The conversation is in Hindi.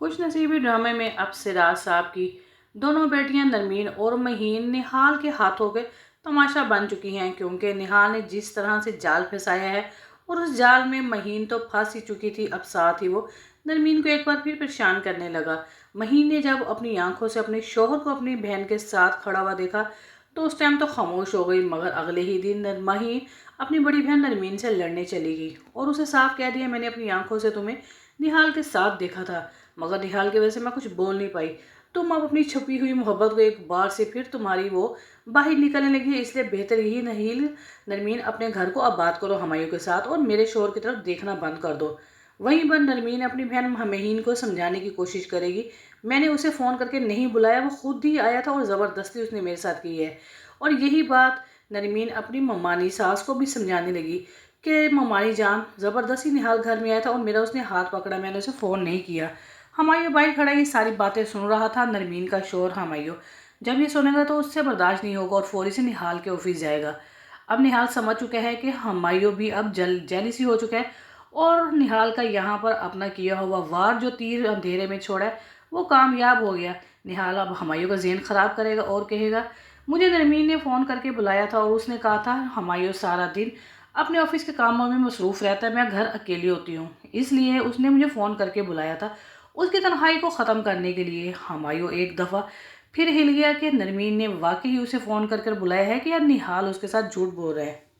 खुशनसीबी ड्रामे में अब सिराज साहब की दोनों बेटियां नरमीन और महीन निहाल के हाथों के तमाशा बन चुकी हैं, क्योंकि निहाल ने जिस तरह से जाल फंसाया है और उस जाल में महीन तो फंस ही चुकी थी, अब साथ ही वो नरमीन को एक बार फिर परेशान करने लगा। महीन ने जब अपनी आंखों से अपने शोहर को अपनी बहन के साथ खड़ा हुआ देखा तो उस टाइम तो खामोश हो गई, मगर अगले ही दिन महीन अपनी बड़ी बहन नरमीन से लड़ने चली गई और उसे साफ कह दिया, मैंने अपनी आंखों से तुम्हें निहाल के साथ देखा था, मगर निहाल की वजह से मैं कुछ बोल नहीं पाई। तुम अब अपनी छुपी हुई मोहब्बत को एक बार से फिर तुम्हारी वो बाहर निकलने लगी है, इसलिए बेहतर यही नहीं नरमीन अपने घर को आबाद करो हमायूं के साथ और मेरे शोर की तरफ देखना बंद कर दो। वहीं पर नरमीन अपनी बहन महीन को समझाने की कोशिश करेगी, मैंने उसे फ़ोन करके नहीं बुलाया, वो खुद ही आया था और ज़बरदस्ती उसने मेरे साथ की है। और यही बात नरमीन अपनी ममानी सास को भी समझाने लगी कि ममानी जान ज़बरदस्ती निहाल घर में आया था और मेरा उसने हाथ पकड़ा, मैंने उसे फ़ोन नहीं किया। हमायूं बाहर खड़ा ये सारी बातें सुन रहा था। नरमीन का शोर हमायूं जब ये सुनेगा तो उससे बर्दाश्त नहीं होगा और फौरी से निहाल के ऑफिस जाएगा। अब निहाल समझ चुका है कि हमायूं भी अब जेलिसी हो चुका है और निहाल का यहाँ पर अपना किया हुआ वार जो तीर अंधेरे में छोड़ा है वो कामयाब हो गया। निहाल अब हमायूं का ज़हन ख़राब करेगा और कहेगा, मुझे नरमीन ने फ़ोन करके बुलाया था और उसने कहा था हमायूं सारा दिन अपने ऑफिस के कामों में मसरूफ़ रहता है, मैं घर अकेली होती हूँ, इसलिए उसने मुझे फ़ोन करके बुलाया था उसकी तन्हाई को ख़त्म करने के लिए। हमायूं एक दफ़ा फिर हिल गया कि नरमीन ने वाकई उसे फ़ोन कर कर बुलाया है कि यार निहाल उसके साथ झूठ बोल रहा है।